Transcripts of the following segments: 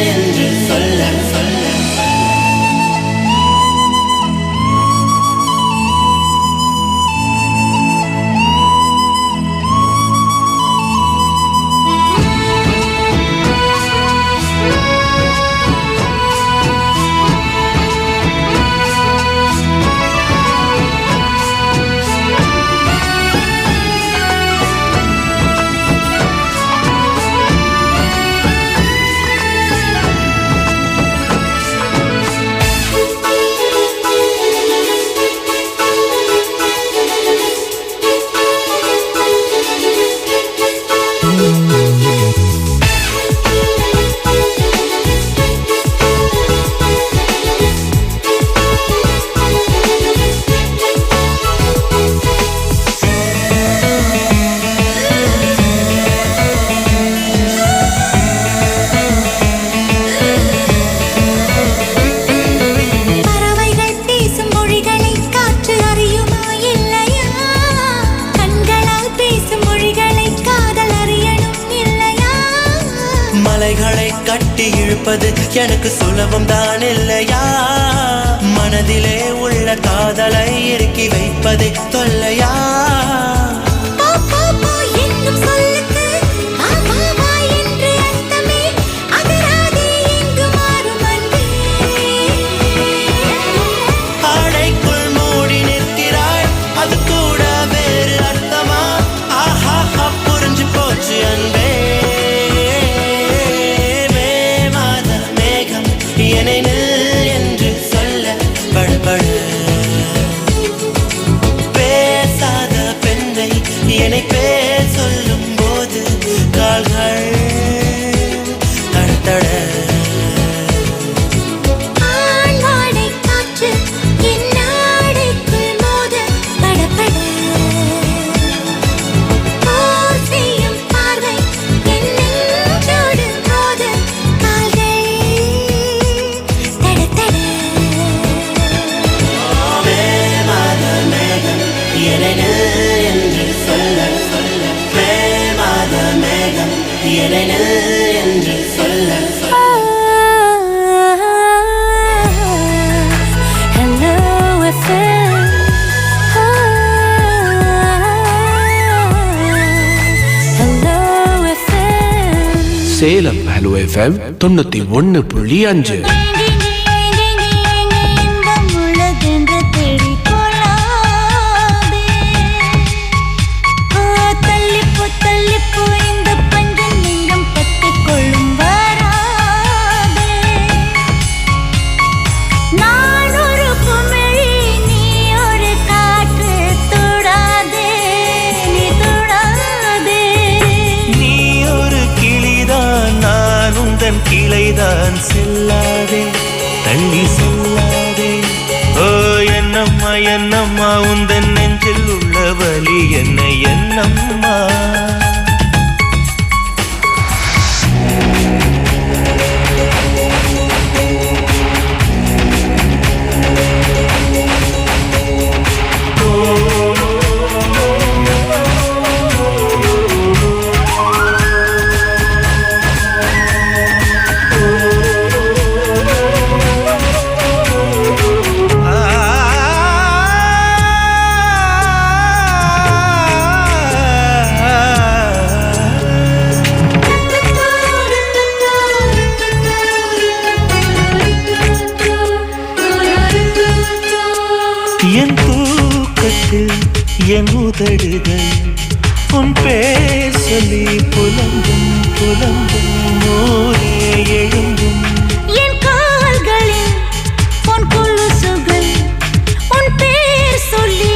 என்று சொல்ல சொல்ல கட்டி இழுப்பது எனக்கு சுலபம் தான் இல்லையா மனதிலே உள்ள காதலை இறுக்கி வைப்பதை தொல்லையா ஆடைக்குள் மூடி நிற்கிறாய் அது கூட வேறு அர்த்தமா ஆஹா புரிஞ்சு போச்சு அன்பே என்று சொல்ல படபட பேசாத பெண்ணை என்னை பேர் சொல்லும் போது கால்கள் தடதட என்று சொல்ல சொல்ல பிரேமாத மேகம் என்று சொல்ல சொல்ல சேலம் ஹலோ எஃப்எம் 91.5. கிளைதான் செல்லாதே தள்ளி செல்லாதே ஓ என்னம்மா என்னம்மா உந்தன் நெஞ்சில் உள்ள வலி என்ன என்னம்மா என் தூக்கத்தில் என் உதடுகள் உன் பேர் சொல்லி புலம்பும் புலம்பும் ஊரே எழும்பும் என் கால்களில் உன் கொலுசுகள் உன் பேர் சொல்லி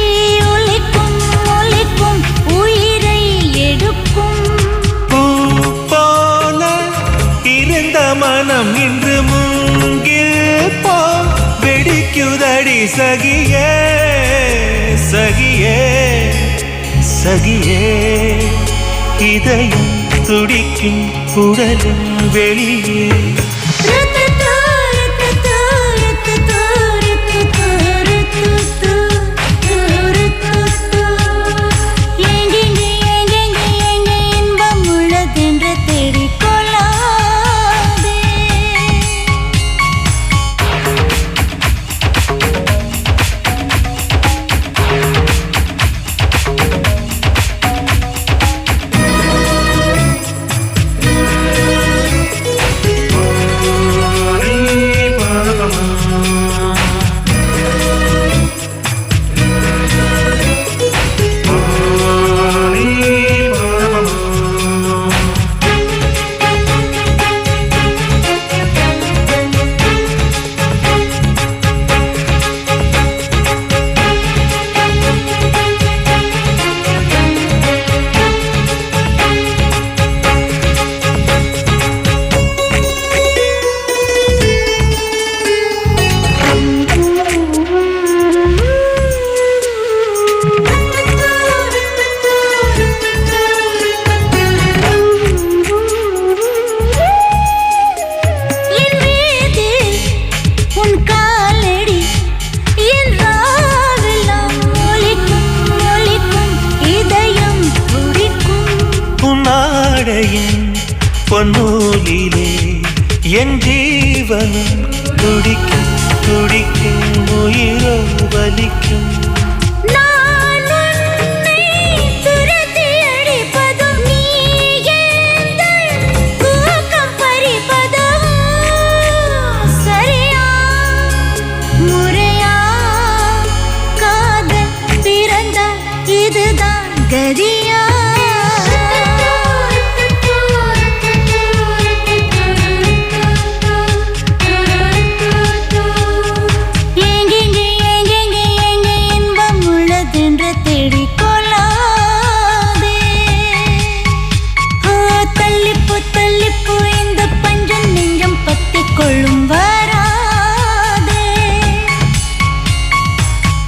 ஒலிக்கும் ஒலிக்கும் உயிரை எடுக்கும் பூ போல இருந்த மனம் இன்று மூங்கில் போ வெடிக்குதடி சகியே சகியே சகியே இதயம் துடிக்கும் உடலும் வெளியே மழையின் பொன்னூலிலே என் ஜீவனும் துடிக்கும் துடிக்கும் உயிரோ வலிக்கும். நான் உன்னை துரத்தி அடிப்பதும் நீ எந்தன் தூக்கம் பறிப்பதும் சரியா முறையா? காதல் பிறந்த இதுதான் கதியா? எங்கெங்கே எங்கெங்கே எங்கே இன்பம் உள்ளதென்று தேடிக் கொள்ளாதே. தள்ளிப்போ இந்த பஞ்சம் நெஞ்சம் பத்திக் கொள்ளும் வராதே.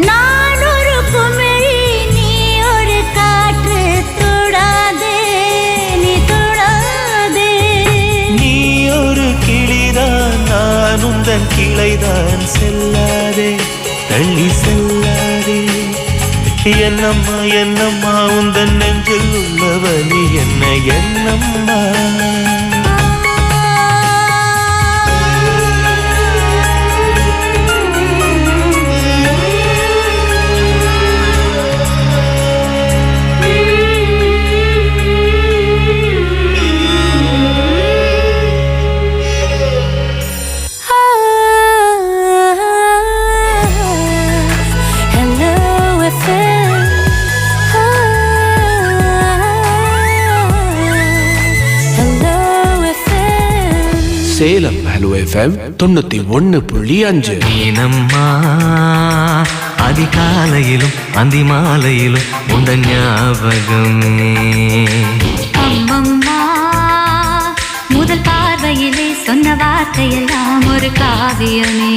நான் ஒரு குமிழி நீ ஒரு காற்று தொடாதே நீ தொடாதே. நீ ஒரு கிளிதான் நான் உந்தன் கிளைதான் செல்லாதே தள்ளி செல்லாதே. என்னம்மா என்னம்மா உந்தன் நெஞ்சில் உள்ள வலி என்ன என்னம்மா? Salem hello FM 91.5. நீனம்மா அதிகாலையிலும் அந்தி மாலையிலும் உண்ட ஞாபகமே. அம்மம்மா முதல் பார்வையிலே சொன்ன வார்த்தையெல்லாம் ஒரு காவியமே.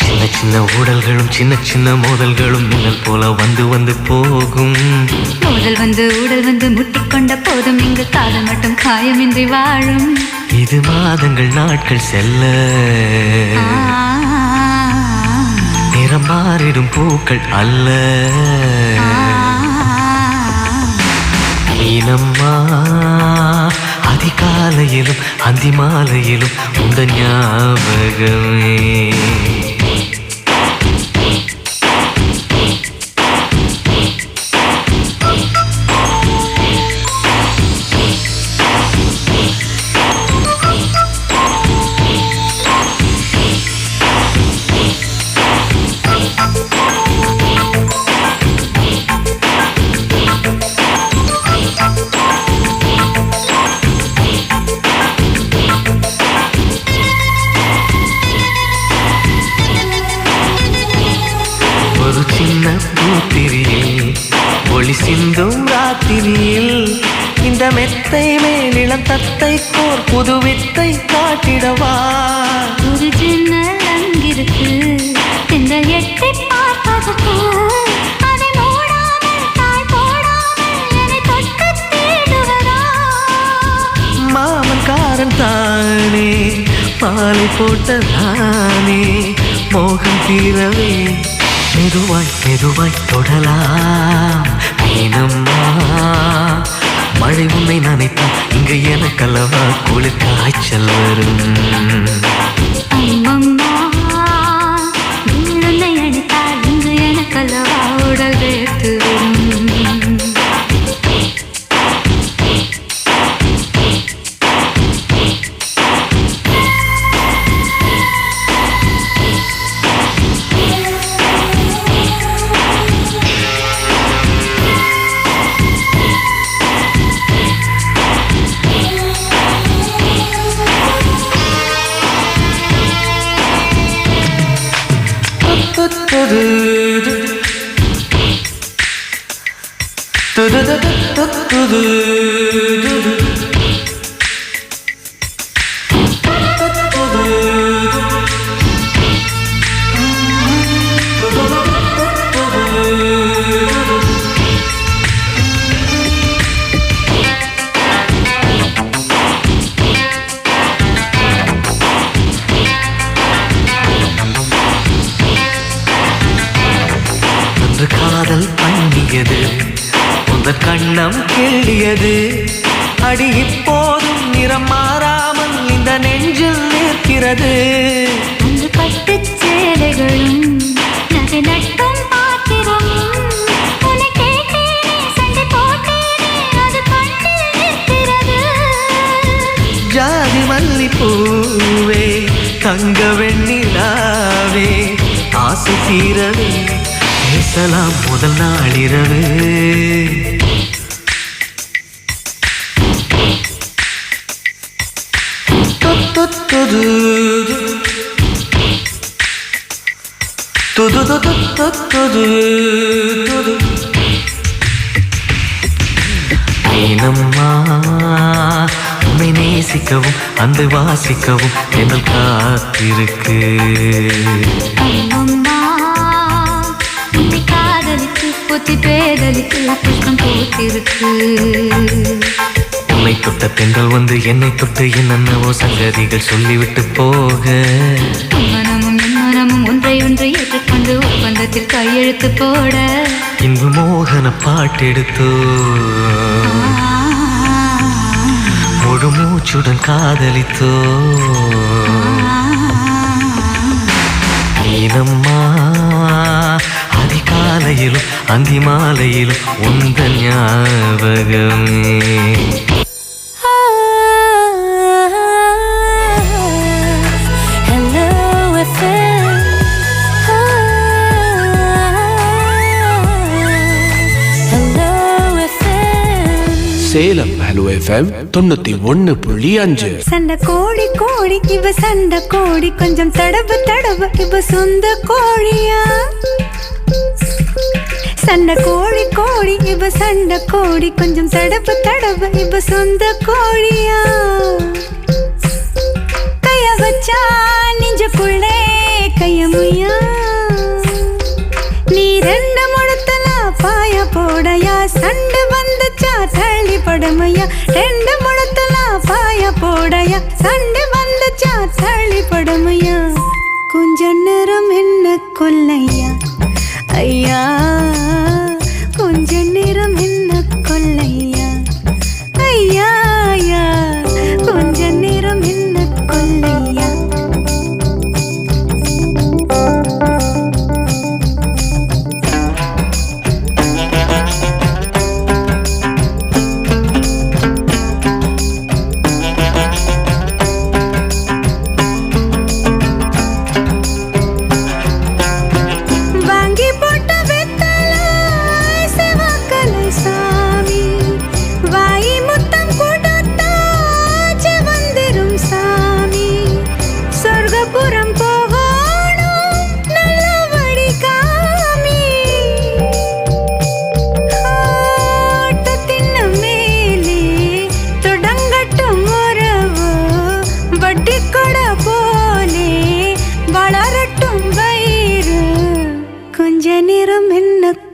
சின்ன சின்ன ஊடல்களும் சின்ன சின்ன மோதல்களும் மின்னல் போல வந்து வந்து போகும். மோதல் வந்து ஊடல் வந்து முட்டிக்கொண்ட போதும் இங்கு காதல் மட்டும் காயமின்றி வாழும். இது மாதங்கள் நாட்கள் செல்ல நிறம் மாறிடும் பூக்கள் அல்ல. நீனம்மா அதிகாலையிலும் அந்தி மாலையிலும் உந்த ஞாபகமே. ஒரு சின்ன பூத்திரியில் ஒளி சிந்தும் ராத்திரியில் இந்த மெத்தை மேலிளம் தத்தை கோர் புது வித்தை காட்டிடவா. ஒரு ஜன்னல் அங்கிருக்கு இந்த எட்டி பார்ப்பதற்கு. அதை மூடாமல் தாழ் போடாமல் என்னை தொட்டு தேடுவதா? மாமன்காரன் தானே மாலை போட்டதானே மோகம் தீரவே மெதுவாய் மெதுவாய் தொடலாம். நீனம்மா மழை உன்னை நினைத்தால் இங்கு எனக்கல்லவா குளிர் காய்ச்சல் வரும். அம்மம்மா உன்னை அடித்தால் இங்கு எனக்கல்லவா உடல் வேர்த்து வரும். காதல் பண்ணியது உந்த கண்ணம் கிள்ளியது அடி இப்போதும் நிறம் மாறாமல் இந்த நெஞ்சில் நிற்கிறது. அன்று பட்டுச் சேலைகளும் நகை நட்டும் பாத்திரமும் உன்னை கேட்டேனே சண்டை போட்டேனே அது கண்ணில் நிற்கிறது. ஜாதி மல்லிப்பூவே தங்க வெண்ணிலாவே ஆசை தீரவே பேசலாம் முதல் நாளிரவு. ஏனம்மா உன்னை நேசிக்கவும் அந்த வாசிக்கவும் என்ன காத்திருக்கு. அம்மம்மா உன்னை காதலித்து பொத்தி பேதலித்து புஷ்பம் பூத்திருக்கு. உன்னை தொட்ட பெண்கள் வந்து என்னை தொட்டு என்னென்னவோ சங்கதிகள் சொல்லிவிட்டு போக மனமும் என் மனமும் ஒன்றை ஒன்று ஏற்றுக்கொண்டு ஒப்பந்தத்தில் கையெழுத்து போட இன்பு மோகன பாட்டெடுத்தோ முழு மூச்சுடன் காதலித்தோ. நீனம்மா அதிகாலையிலும் அந்தி மாலையிலும் உந்த ஞாபகமே. Salem hello FM 91.5. சண்டை கோழி கோழி இவ சண்டை கோழி கொஞ்சம் தடவு தடவு இவ சொந்த கோழியா. சண்டை கோழி கோழி இவ சண்டை கோழி கொஞ்சம் தடவு தடவு இவ சொந்த கோழியா. கைய வச்சா நெஞ்சுக்குள்ளே கையமுயா நீ ரெண்டு முழுத்தல பாய போடையா. சண்டை வந்துச்சா தள்ளி படுமையா ரெண்டு முழுத்தல பாய போடையா. சண்டை வந்துச்சா தள்ளி படுமையா கொஞ்ச நேரம் என்ன கொல்லையா ஐயா கொஞ்ச நேரம் என்ன கொல்லையா ஐயா ஐயா கொஞ்ச நேரம் என்ன கொல்லையா.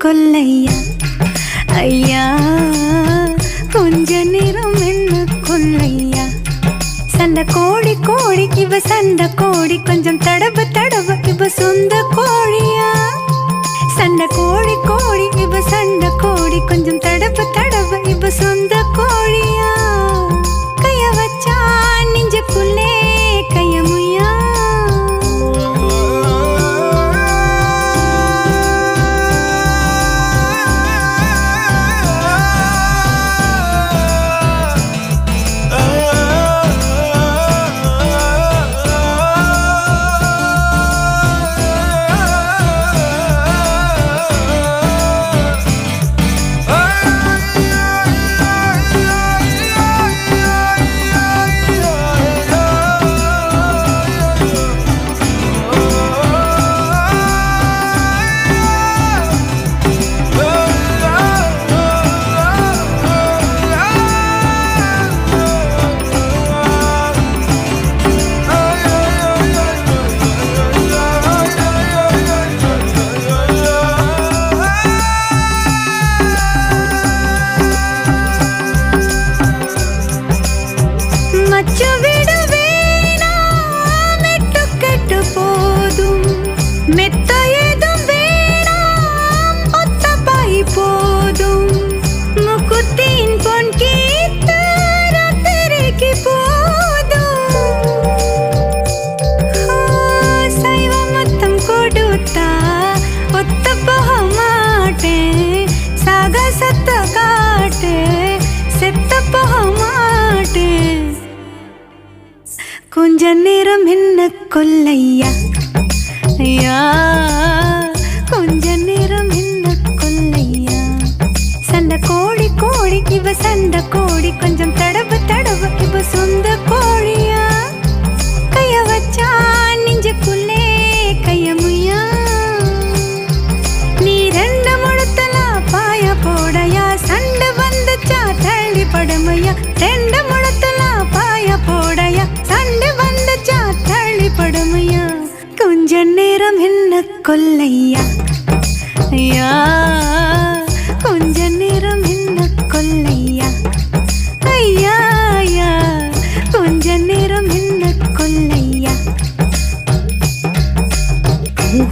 கொல்லையா ஐயா கொஞ்ச நேரம் என்ன கொல்லையா. சண்டை கோழி கோழி இவ சண்டை கோழி கொஞ்சம் தடவு தடவு இவ சொந்த கோழியா. சண்டை கோழி கோழி இவ சண்டை கோழி கொஞ்சம் தடவு தடவு இவ சொந்த கோழியா. கைய வச்சா நெஞ்சுக்குள்ளே கையமுயா. கொஞ்ச நேரம் என்ன கொல்லையா ஐயா கொஞ்ச நேரம் என்ன கொல்லையா சண்டை கோழி கோழி இவ சண்டை கோழி கொஞ்சம் தடவு தடவு இவ சொந்த கோழியா கைய வச்சா நெஞ்சுக்குள்ளே கையமுயா நீ ரெண்டு முழத்தலா பாய போடையா சண்டை வந்துச்சா தள்ளி படுமையா ரெண்டு முழத்தலா பாய போடையா சண்டை வந்துச்சா தள்ளி படுமையா கொஞ்ச நேரம் என்ன கொல்லையா ஐயா கொஞ்ச நேரம் என்ன கொல்லையா ஐயா ஐயா கொஞ்ச நேரம் என்ன கொல்லையா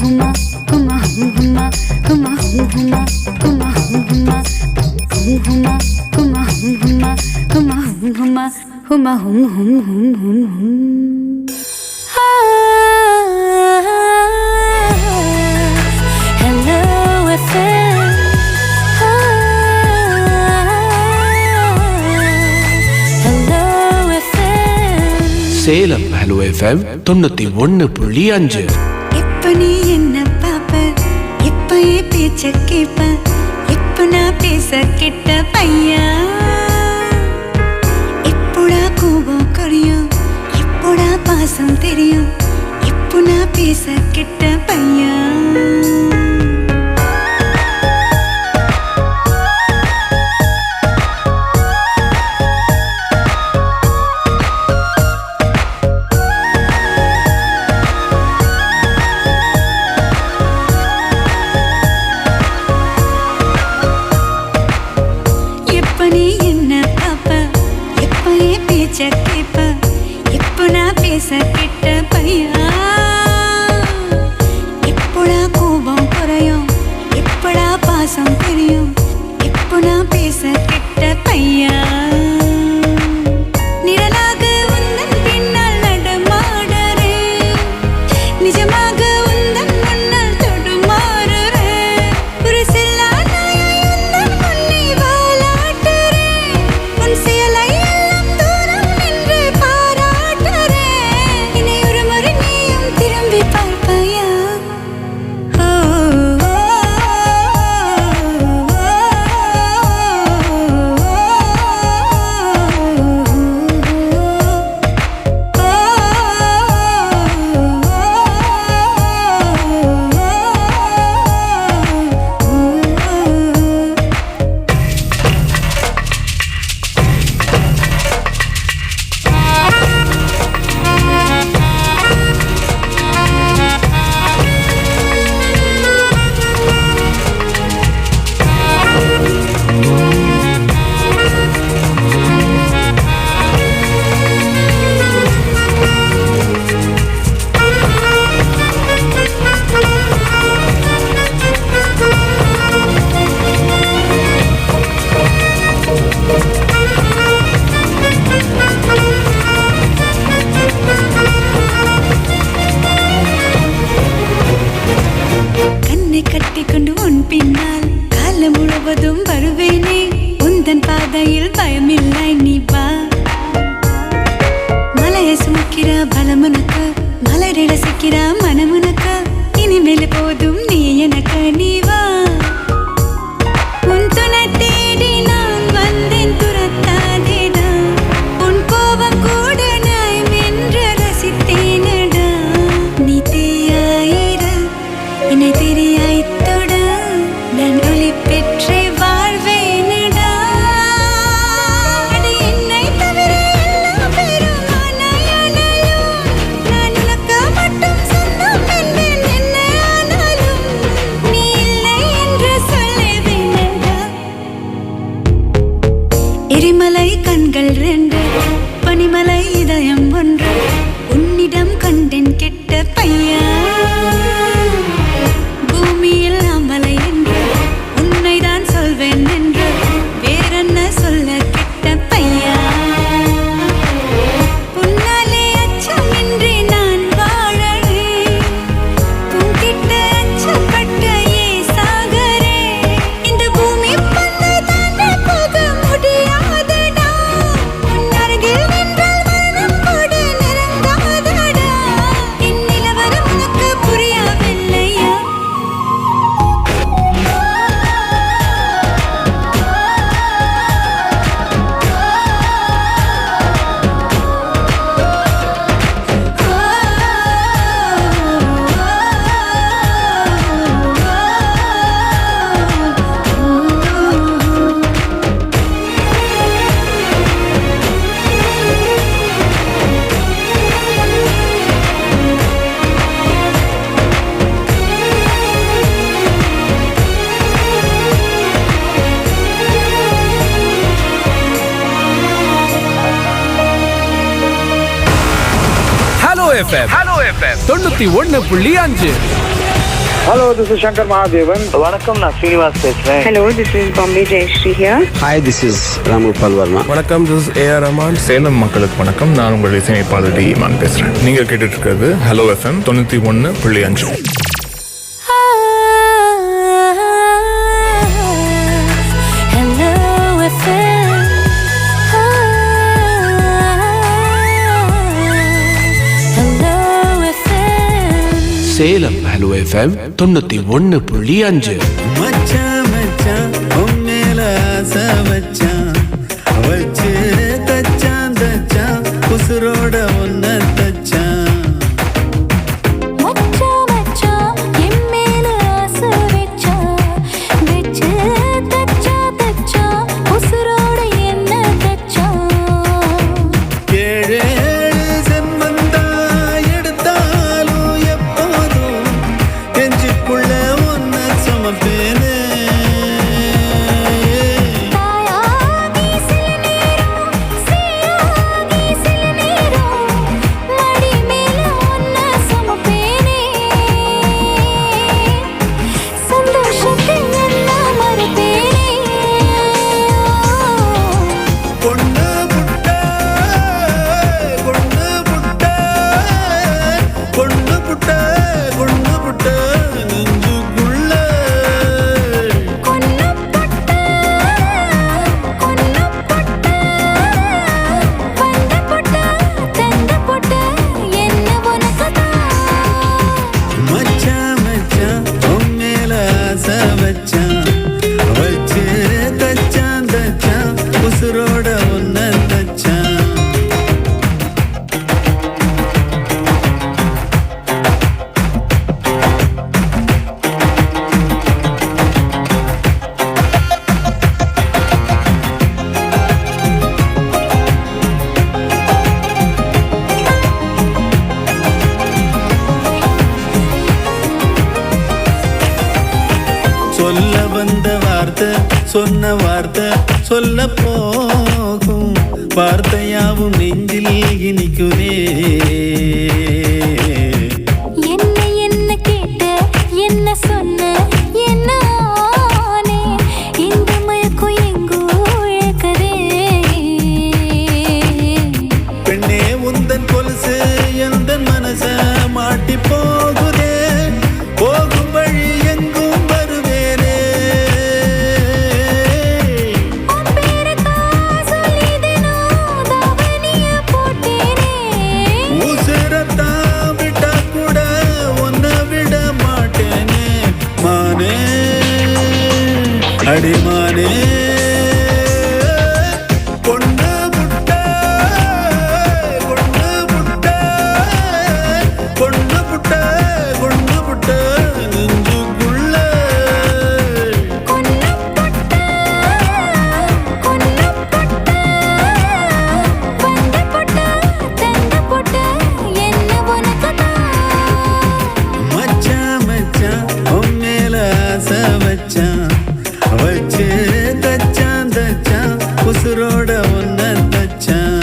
ஹுமா ஹுமா ஹுமா ஹுமா ஹுமா ஹுமா ஹுமா ஹுமா ஹுமா ஹுமா ஹுமா ஹுமா ஹுமா ஹும் ஹும் ஹும் ஹும் ஹும் சேலம் ஹலோ எஃப்எம் 91.5. இப்ப நீ என்ன பாப்ப இப்ப என் பேச்ச கேப்ப இப்ப நான் பேச கெட்ட பையா இப்போடா கோபம் குறையும் இப்போடா பாசம் தெரியும் இப்போ நான் பேச கெட்ட பையா FM 91.5. Hello, this is Shankar Mahadevan. வணக்கம், நான் ஸ்ரீனிவாஸ் பேசுறேன். Hello, this is Bombay Jayashree here. Hi, this is Ramgopal Verma. வணக்கம், this is A.R. Rahman. Salem மக்களுக்கு வணக்கம், நான் உங்கள் இசையமைப்பாளர் டி இமான் பேசுறேன். நீங்க கேட்டுட்டு இருக்கிறது hello FM 91.5. Salem hello FM 91.5. மச்சான் மச்சான் உம்மேல ஆசை வச்சான் வச்சு தச்சான் தச்சான் உசுரோட ஒன்ன தச்சான். மச்சான் மச்சான் என் மேல ஆசை வச்சான் வெச்சு தச்சான் தச்சான் உசுரோட என்ன தச்சான். ஏழு செம்மந்தா எடுத்தாலும் எப்போதும் நெஞ்சுக்குள்ள ஒன்ன சுமப்பேனே. தாயாகி சில நேரம் சீயாகி சில நேரம் மடி மேல ஒன்ன சுமப்பேனே. சந்தோஷத்தை எல்லாம் மறப்பேனே. பொண்ணு புட்ட பொண்ணு புட்ட பொண்ணு புட்ட பொண்ணு புட்ட நெஞ்சுக்குள்ள கொன்னப்பட்ட வந்தப்பட்ட தந்தப்பட்ட என்ன உனக்குதான். மச்சான் மச்சான் உம்மேல ஆசை வச்சான் வச்சு தச்சான் தச்சான் உசுரோட ஒன்ன தச்சான். சொல்ல வந்த வார்த்தை சொன்ன வார்த்தை சொல்ல போகும் வார்த்தையாவும் நெஞ்சில் இனிக்குதே. என்ன என்ன கேட்ட என்ன சொன்ன என்ன ஆனே இந்த மயக்கம் எங்கோ இழக்கதே. பெண்ணே உந்தன் கொலுசு எந்த மனச மாட்டி போகுதே. போகும் வழி எங்கும் வருவேனே. உன் பேரைத்தான் சொல்லிதேனோ தாவணிய போட்டேனே. உசுரத்தான் விட்டா கூட உன்னை விட மாட்டேனே. மானே அடிமானே பொண்ணு புட்ட பொண்ணு புட்ட பொண்ணு புட்ட பொண்ணு புட்ட நெஞ்சுக்குள்ள கொன்னப்பட்ட வந்தப்பட்ட தந்தப்பட்ட என்ன உனக்குதான். மச்சான் மச்சான் உம்மேல ஆசை வச்சான் வச்சு தச்சான் தச்சான் உசுரோட ஒன்ன தச்சான்.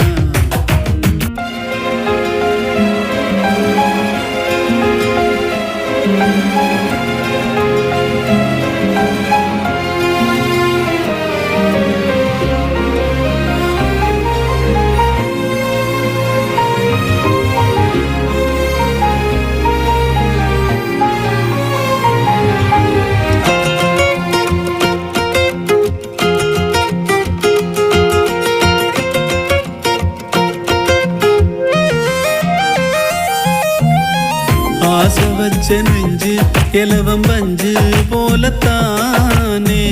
ஆசை வச்ச நெஞ்சு இலவம் பஞ்சு போலத்தானே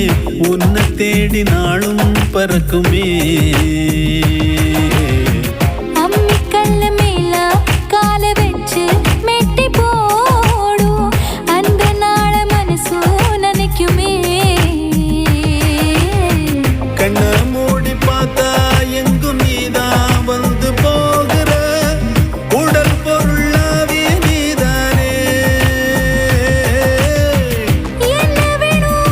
உன்னை தேடி நாளும் பறக்குமே. அம்மிக்கல்ல மேல கால வச்சு மெட்டி போடும் அந்த நாள மனசு நினைக்குமே. கண்ணை மூடி பார்த்தா எங்கும் நீதான் வந்து போகிற உடல் பொருளாவே நீதானே. என்ன வேணும்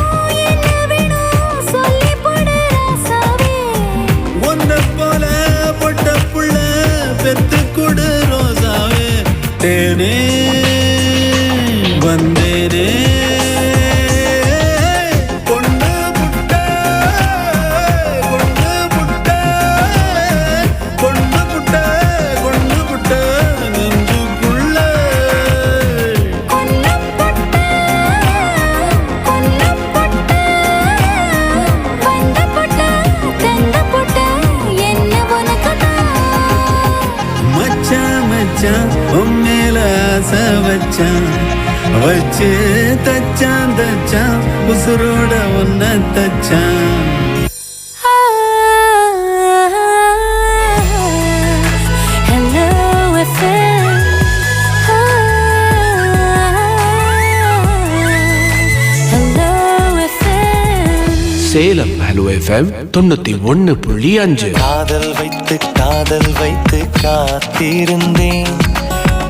சொல்லி போடு ராசாவே. ஒன்ன போல ஆச வச்சான் வச்சு தச்சான் தச்சான் உசுரோட ஒன்ன தச்சான் சேலம் ஹலோ எஃப்எம் 91.5. காதல் வைத்து காத்திருந்தேன்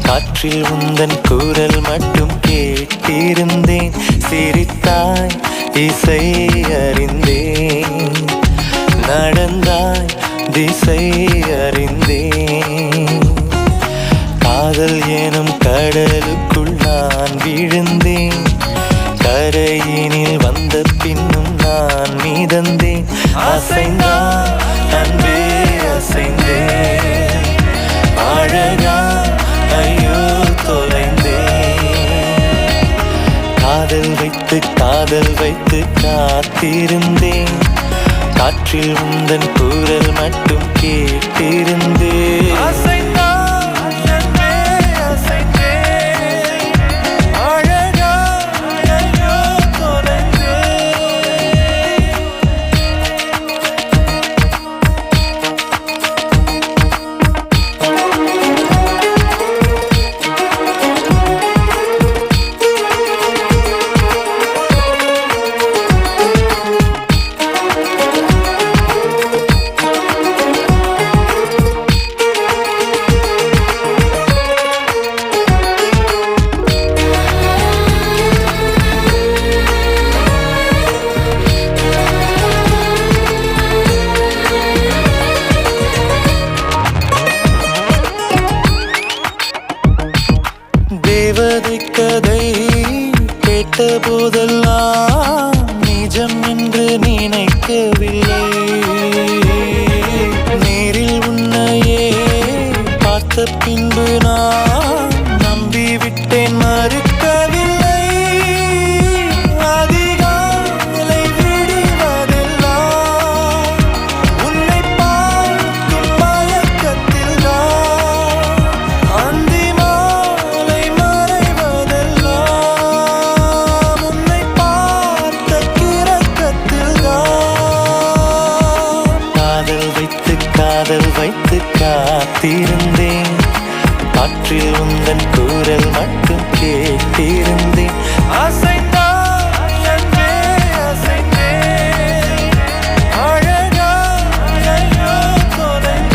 காற்றில் உந்தன் குரல் மட்டும் கேட்டிருந்தேன் சிரித்தாய் இசை அறிந்தேன் நடந்தாய் திசை அறிந்தேன் காதல் எனும் கடலுக்குள் நான் விழுந்தேன் கரையினில் வந்த பின்னும் நான் மீதந்தேன் அசைந்தான் அன்பே அசைந்தேன் அழகா ஐயோ தொலைந்தேன் காதல் வைத்து காத்திருந்தேன் காற்றில் உந்தன் குரல் மட்டும் கேட்டிருந்தேன் தேவதை கதை கேட்ட போதெல்லாம் நிஜம் என்று நினைக்கவில்லை நேரில் உன்னையே பார்த்த பின்பு நான் நம்பிவிட்டேன் மறுக்கவில்லை அதிகாலை விடுவதெல்லாம் உன்னை பார்க்கும் மயக்கத்தில் தான் அந்தி மாலை மறைவதெல்லாம் உன்னை பார்த்த கிறக்கத்தில் தான் காதல் வைத்து காத்திருந்தேன் காற்றில் உந்தன் குரல் மட்டும் கேட்டிருந்தேன் அசைந்தான் அன்பே அசைந்தேன் அழகா ஐயோ தொலைந்தேன்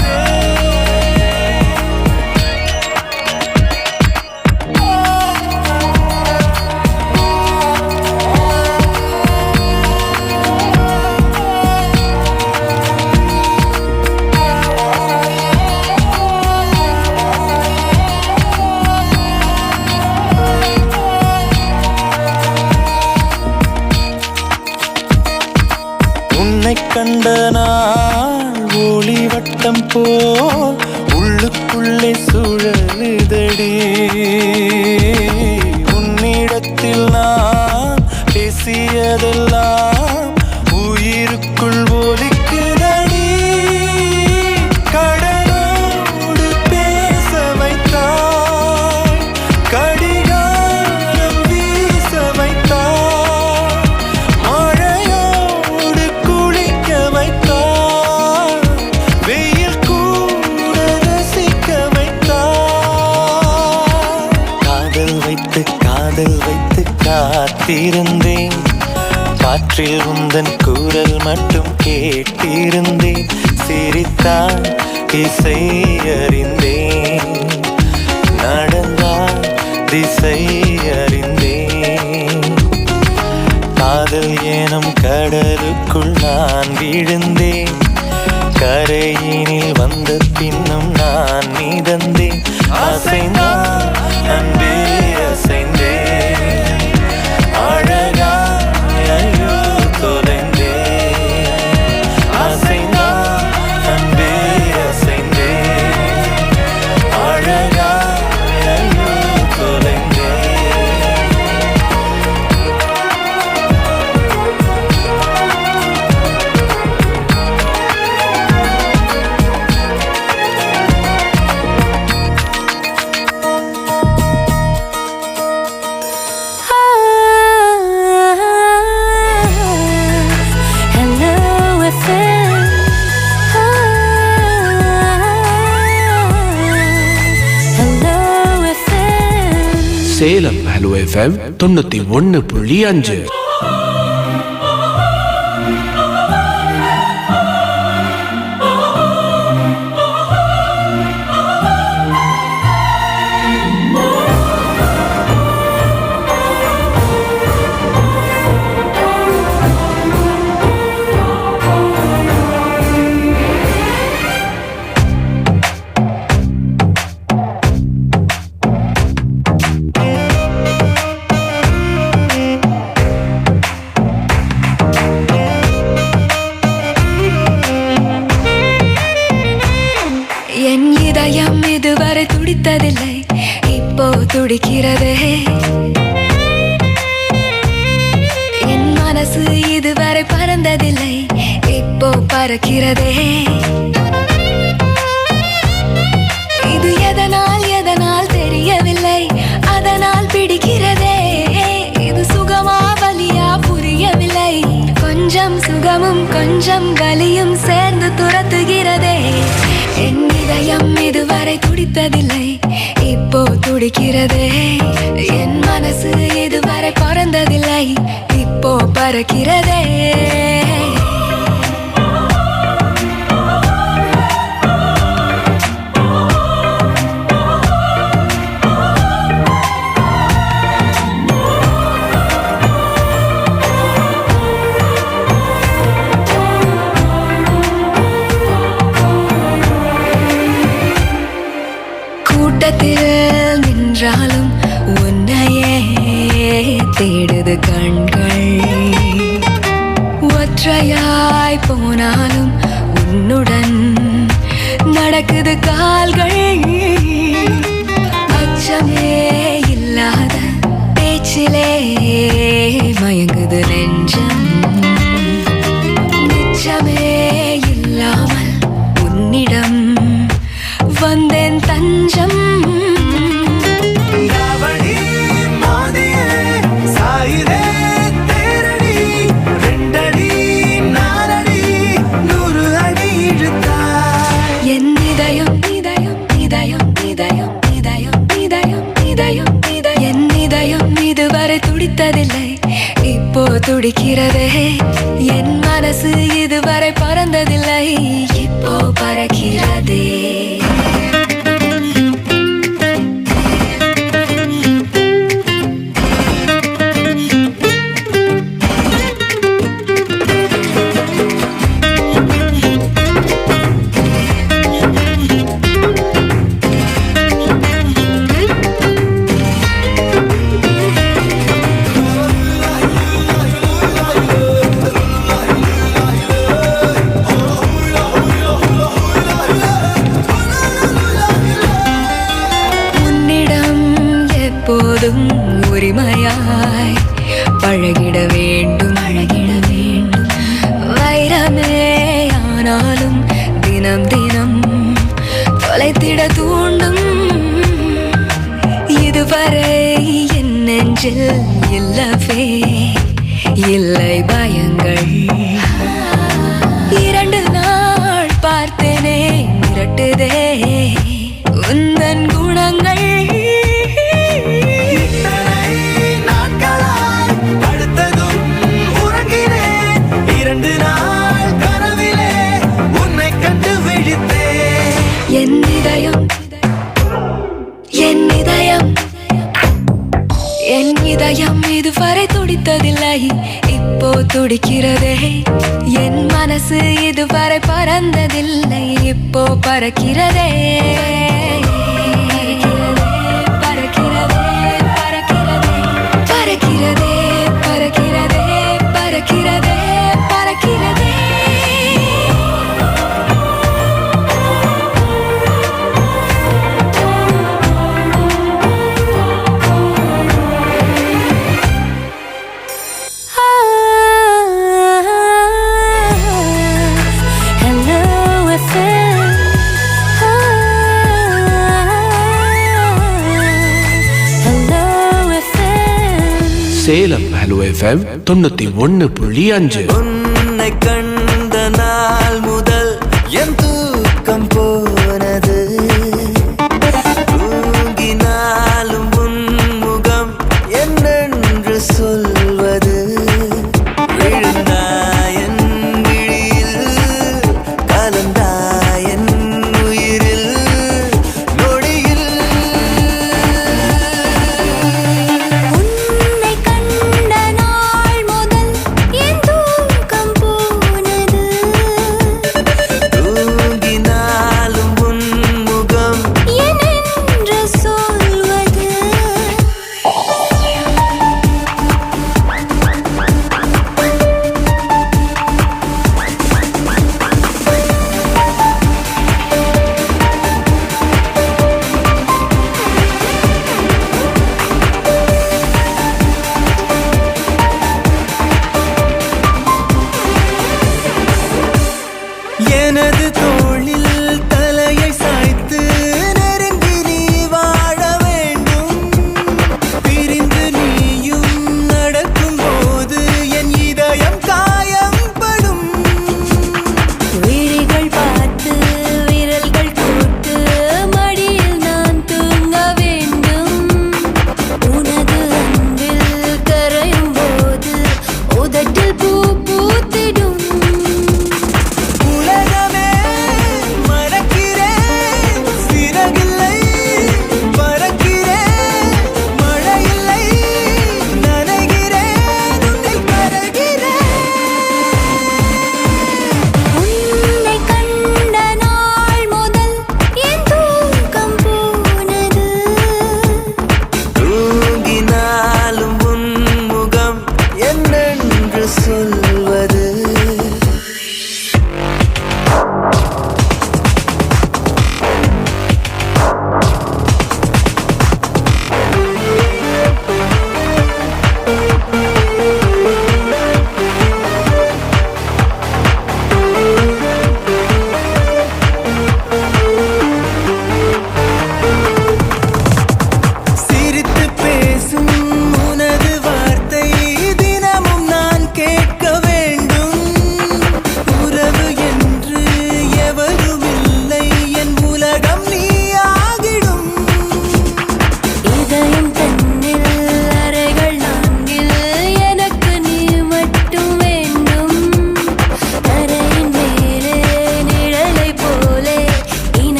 உன்னை கண்ட நாள் ஒளி வட்டம் போல் உள்ளுக்குள்ளே சுழலுதடி உன்னிடத்தில் நான் பேசியதெல்லாம் உயிருக்குள் ஒலிக்குதடி கடலோடு பேச வைத்தாய் கடிகாரம் வீச வைத்தாய் மழையோடு குளிக்க வைத்தாய் வெயில் கூட ரசிக்க வைத்தாய் காதல் வைத்து காத்திருந்தேன் காற்றில் உந்தன் குரல் மட்டும் கேட்டிருந்தேன் சிரித்தாய் இசை அறிந்தேன் நடந்தாய் திசை அறிந்தேன் காதல் எனும் கடலுக்குள் நான் விழுந்தேன் கரையினில் வந்த பின்னும் நான் மீதந்தேன் அசைந்தான் அன்பே அசைந்தேன் அழகா ஐயோ தொலைந்தேன் அசைந்தான் அன்பே அசைந்தேன் அழகா ஐயோ தொலைந்தேன் சேலம் ஹலோ எஃப்எம் 91.5. என் இதயம் இதுவரை துடித்ததில்லை, இப்போ துடிக்கிறதே. என் மனசு இதுவரை பறந்ததில்லை, இப்போ பறக்கிறதே. இது எதனால் தெரியவில்லை, அதனால் பிடிக்கிறதே. இது சுகமா வலியா புரியவில்லை, கொஞ்சம் சுகமும் கொஞ்சம் வலியும் சேர்ந்து துரத்துகிறதே. என் இதயம் இதுவரை துடித்ததில்லை, இப்போ துடிக்கிறதே. என் மனசு இதுவரை பறந்ததில்லை, இப்போ பறக்கிறதே. கூட்டத்தில் நின்றாலும் உன்னையே தேடுது கண்கள், ஒற்றையாய் போனாலும் உன்னுடன் நடக்குது கால்கள். அச்சமே இல்லாத பேச்சிலே மயங்குது நெஞ்சம், நிச்சமே இல்லாமல் உன்னிடம் வந்தேன் தஞ்சம். என் இதயம் இதயம் இதயம் இதயம் இதயம் இதயம் இதயம் இதயம் என் இதயம் இதுவரை துடித்ததில்லை, இப்போ துடிக்கிறதே. என் மனசு இதுவரை பறந்ததில்லை, இப்போ பறக்கிறதே. எப்போதும் உரிமையாய் பழகிட வேண்டும், வைரமே ஆனாலும் தினம் தினம் தொலைத்திட தூண்டும். இதுவரை என் நெஞ்சில் இல்லவே இல்லை பயங்கள், 2 நாள் பார்த்தேனே மிரட்டுதே உந்தன் குணங்கள். என் இதயம் என் இதயம் என் இதயம் இதுவரை துடித்ததில்லை, இப்போ துடிக்கிறதே. என் மனசு இதுவரை பறந்ததில்லை, இப்போ பறக்கிறதே. பறக்கிறதே பறக்கிறதே பறக்கிறதே பறக்கிறதே பறக்கிறதே பறக்கிறதே. Salem hello FM 91.5. உன்னை கண்ட நாள் முதல் என் தூக்கம் போனது, தூங்கினாலும் உன் முகம்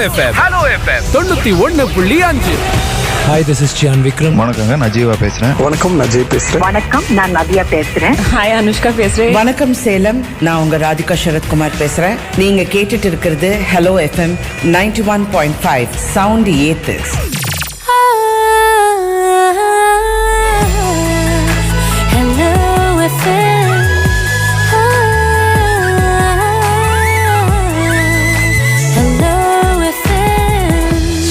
FM 91.5. Hi, this is Chian Vikram. வணக்கங்க, நான் ஜீவா பேசுறேன். வணக்கம், நான் ஜெய் பேசுறேன். வணக்கம், நான் நதியா பேசுறேன். ஹாய், அனுஷ்கா பேசுறேன். வணக்கம் சேலம், நான் உங்க ராதிகா சரத்குமார் பேசுறேன். நீங்க கேட்டுட்டு இருக்கிறது ஹலோ எஃப்எம் 91.5 சவுண்ட் ஏத்து.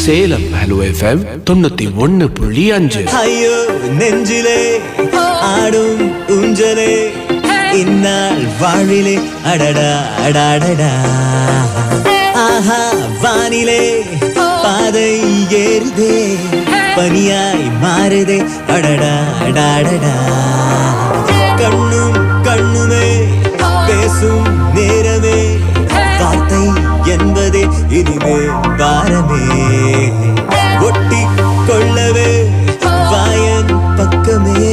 Salem hello FM 91.5. ஐயோ நெஞ்சிலே ஆடும் ஊஞ்சலே இந்நாள் வாழ்விலே அடடா அடாடடா ஆஹா வானிலே பாதை ஏறுதே பனியாய் மாறுதே அடடா அடாடடா கண்ணும் கண்ணுமே பேசும் நேரமே வார்த்தை என்பதே இனிமே பாரமே ஒட்டி கொள்ளவே வாயன் பக்கமே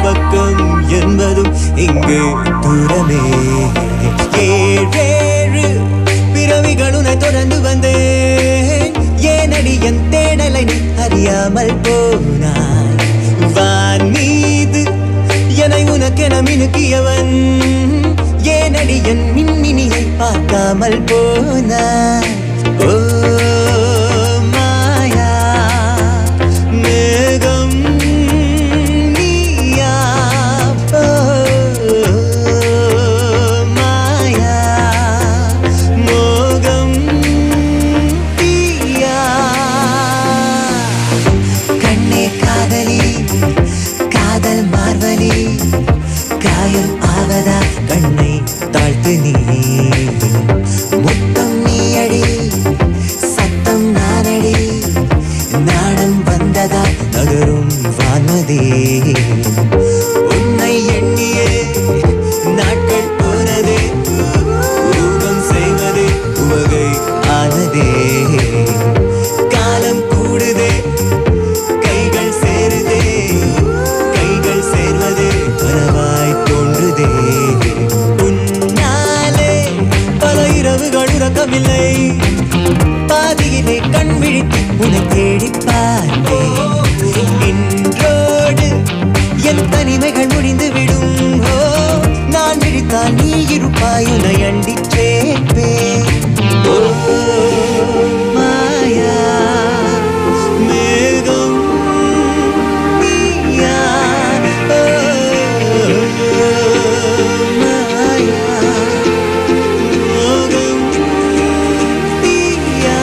பக்கம் என்பதும் இங்கு தூரமே ஏழேழு பிறவிகளுனை தொடர்ந்து வந்தேன் ஏனடி என் தேடலை நீ அறியாமல் போனாய் வான் மீது என்னை உனக்கென மினுக்கியவன் ஏனடி என் மின்மினியை பார்க்காமல் போனாய் ஓ மாயா மேகம் நீயா ஓ மாயா மோகம் தீயா கண்ணே காதலி காதல் மார்வலி காயம் ஆவதா கண்ணை தாழ்த்து நீ முத்தம் நீ அடி சத்தம் நானடி நாணம் வந்ததா நகரும் வான்மதி உன்னை எண்ணியே நாட்கள் போனதே ஊகம் செய்வதே உவகை ஆனதே காலம் கூடுதே கைகள் சேருதே கைகள் சேர்வதே கனவாய் தோன்றுதே உன்னாலே பல இரவுகள் உறக்கமில்லை பாதியிலே கண் விழித்து உன்னை தேடி பார்த்தேன் இன்றோடு என் தனிமைகள் முடிந்து விடும் ஓ நான் விழித்தால் நீ இருப்பாய் உன்னை அண்டி சேர்ப்பேன் ஓ மாயா மேகம் நீயா ஓ மாயா மோகம் நீயா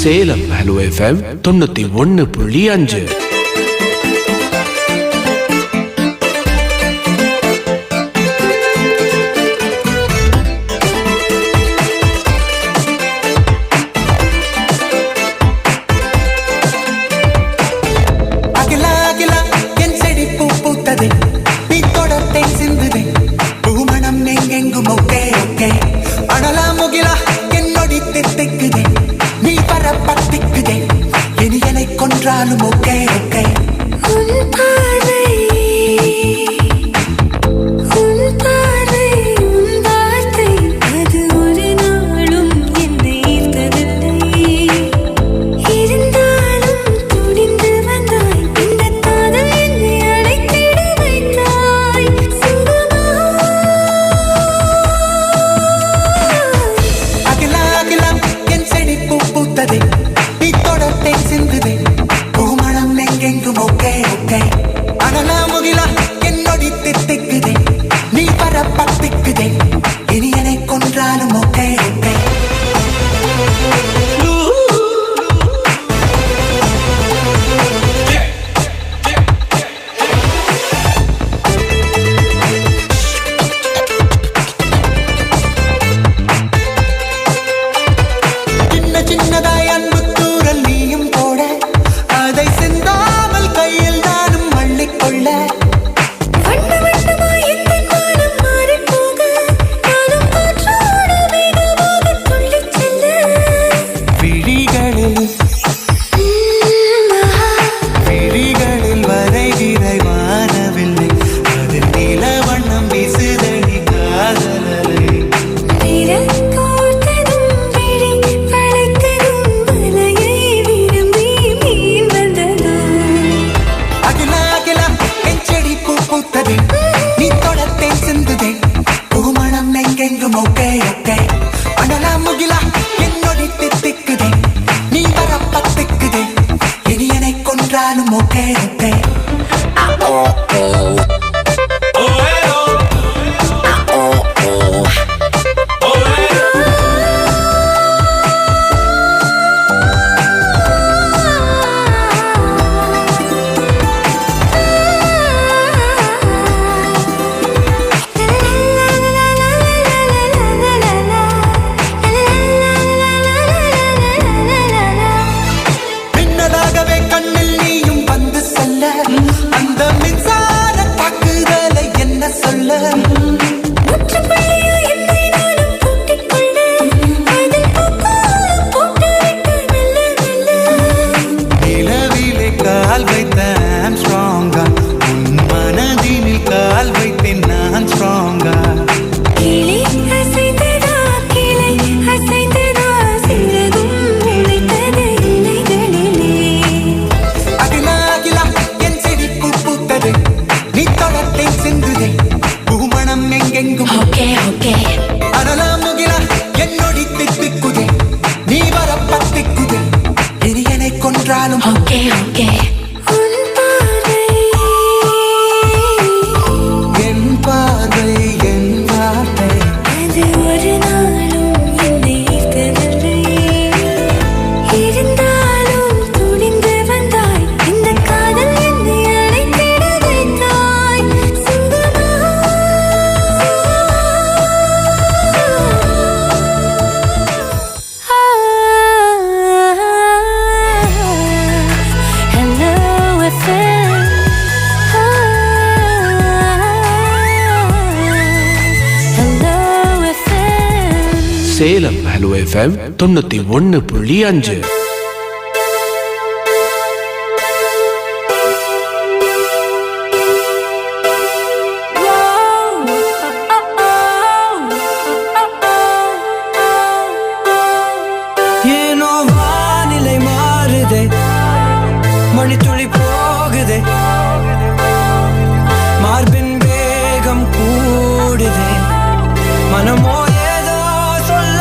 Salem hello FM 91.5. Salem hello FM 91.5. ஏனோ வானிலை மாறுதே, மணித்துளி போகுதே, மார்பின் வேகம் கூடுதே, மனமோ ஏதோ சொல்ல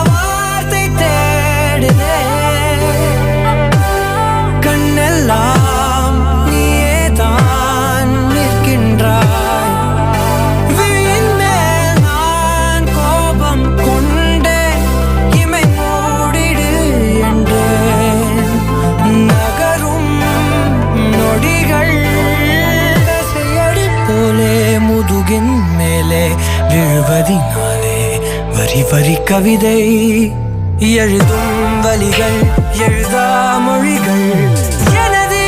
வார்த்தை தேடுதே, கண்ணெல்லாம் நீயே தான் நிற்கின்றாய், விழியின் மேல் நான் கோபம் கொண்டே இமை மூடிடு என்று வரி கவிதை எழுதும் வழிகள் எழுதா மொழிகள் எனது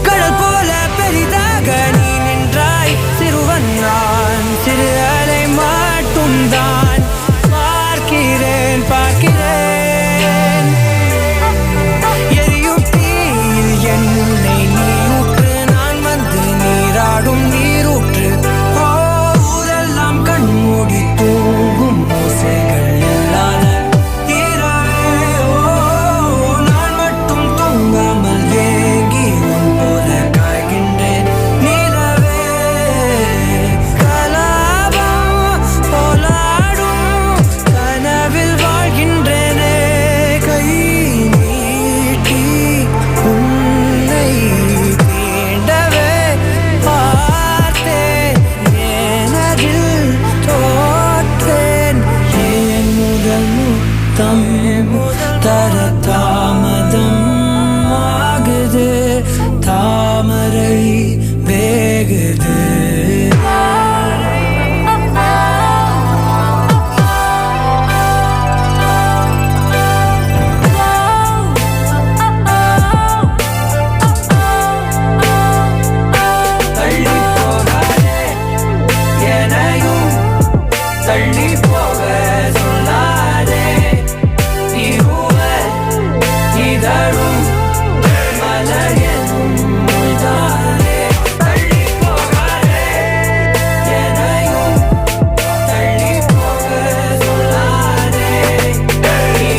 கடல் போல பெரிதாக நீ நின்றாய் சிறுவன் நான் சிறு அலை மட்டும் தான் பார்க்கிறேன் பார்க்கிறேன் எரியும் தீயில் என்னை நீ ஊற்று நான் வந்து நீராடும் நீரூற்று ஊரெல்லாம் கண்மூடி தூங்கும் ஓசைகள் இல்லாத இரவே நான் மட்டும் தூங்காமல் ஏங்கி உன் போல காய்கின்றேன் நிலவே கலாபம் போலாடும் கனவில் வாழ்கின்றேனே கை நீட்டி உன்னை தீண்டவே பார்த்தேன் எனதில் தோற்றேன் ஏன் முதல் முத்தம் தர தாமதம் ஆகுது தாமரை வேகுது தள்ளி போகாதே எனையும் தள்ளி போக சொல்லாதே நீ இதழும் மலர் எனும் மொய்தானே தள்ளி போகாதே எனையும் தள்ளி போக சொல்லாதே நீ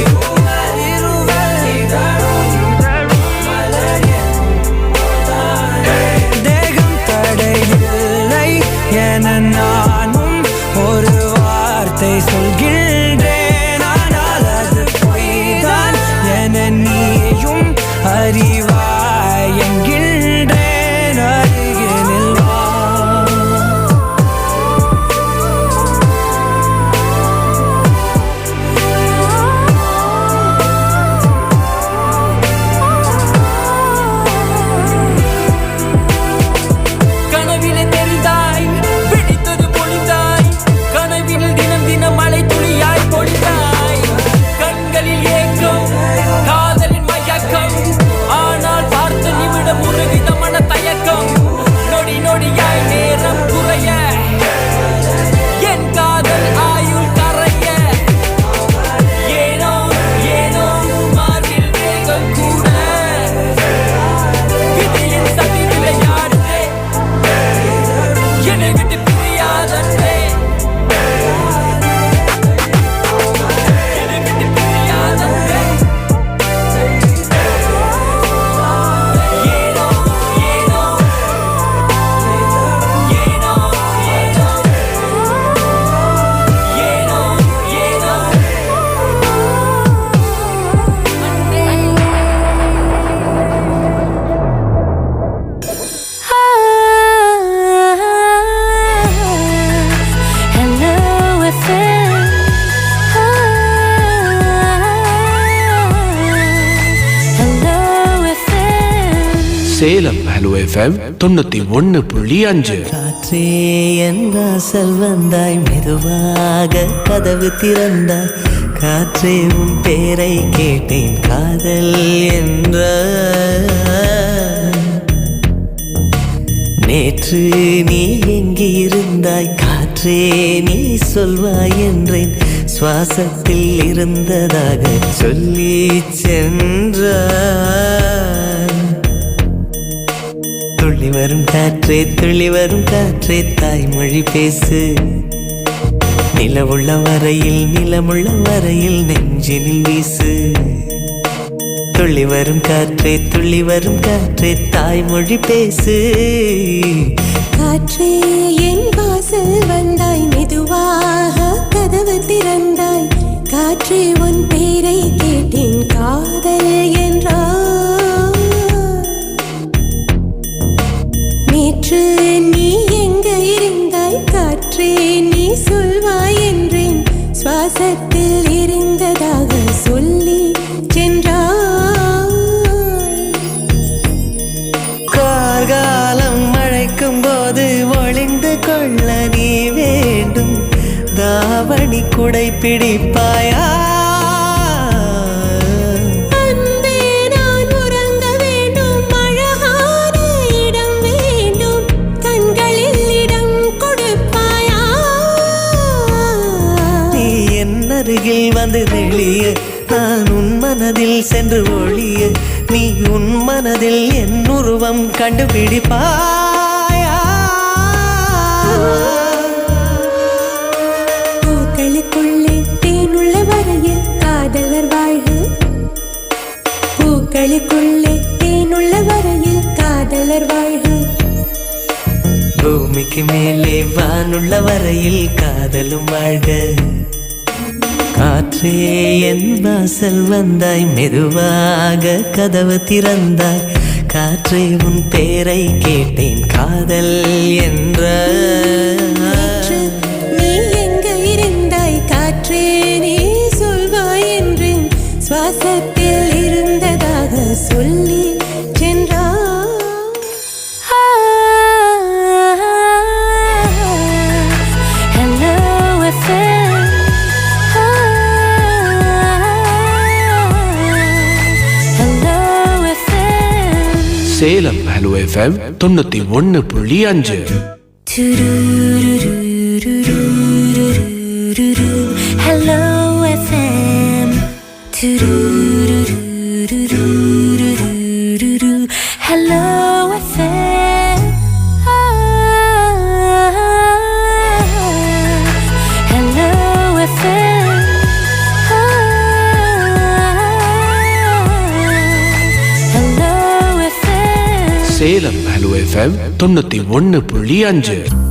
இருவர் இதழும் மலர் எனும் மொய்தானே தேகம் தடையில்லை என நானும் ஒரு வார்த்தை சொல்கின்றேன் ஆனால் அது பொய்தான் என நீயும் அறிவாய் என்கின்றேன் அருகினில் வா கனவிலே தெரிந்தாய் பிடித்தது பொழிந்தாய் கனவில் தினம் தினம் மழை துளியாய் பொழிந்தாய் கண்களில் ஏக்கம் காதலின் மயக்கம் ஆனால் பார்த்த நிமிடம் ஒரு விதமான தயக்கம் நொடி நொடியாய் நேரம் குறைய என் காதல் ஆயுள் கரைய ஏனோ ஏனோ மாறில் வேகம் கூட விதியின் சதி விளையாடுதே என்னை விட்டு பிரியாதே என்னை விட்டு பிரியாதே ஏனோ ஏனோ ஏனோ ஏனோ ஏனோ Hello FM. Hello FM. Salem hello FM 91.5. காற்றே என் வாசல் வந்தாய் மெதுவாக கதவு திறந்தாய் காற்றே உன் பேரை கேட்டேன் காதல் என்ற நேற்று நீ எங்கே இருந்தாய் காற்றே நீ சொல்வாய் என்றேன் சுவாசத்தில் இருந்ததாக சொல்லி சென்றாய் துள்ளி வரும் காற்றே தாய்மொழி பேசு நிலமுள்ள வரையில் நெஞ்சினில் வீசு துள்ளி வரும் காற்றே தாய்மொழி பேசு காற்றே என் வாசல் வந்தாய் மெதுவாக கதவு திறந்தாய் காற்றே உன் பேரை கேட்டேன் காதல் என்றாய் நேற்று நீ எங்க இருந்தாய் காற்றே நீ சொல்வாய் என்றேன் சுவாசத்தில் இருந்ததாக சொல்லி சென்றாய் கார்காலம் மழைக்கும் போது ஒளிந்து கொள்ள நீ வேண்டும் தாவ தாவணி குடை பிடிப்பாயா அன்பே நான் உறங்க வேண்டும் அழகான இடம் வேண்டும் கண்களில் இடம் கொடுப்பாயா நீ என் அருகில் வந்து நெளிய நான் உன் மனதில் சென்று ஒளிய நீ உன் மனதில் என் உருவம் கண்டுபிடிப்பாயா பூக்களுக்குள்ளே தேனுள்ள வரையில் காதலர் வாழ்க பூக்களுக்குள்ளே தேனுள்ள வரையில் காதலர் வாழ்க பூமிக்கு மேலே வானுள்ள வரையில் காதலும் வாழ்க காற்றே என் வாசல் வந்தாய் மெதுவாக கதவு திறந்தாய் காற்றே உன் பேரை கேட்டேன் காதல் என்ற நீ எங்க இருந்தாய் காற்றே நீ சொல்வாய் என்று சுவாசத்தில் இருந்ததாக சொல்லி சென்றாய் Salem hello FM 91.5. Hello FM. Hello FM. Hello FM. Salem hello FM 91.5.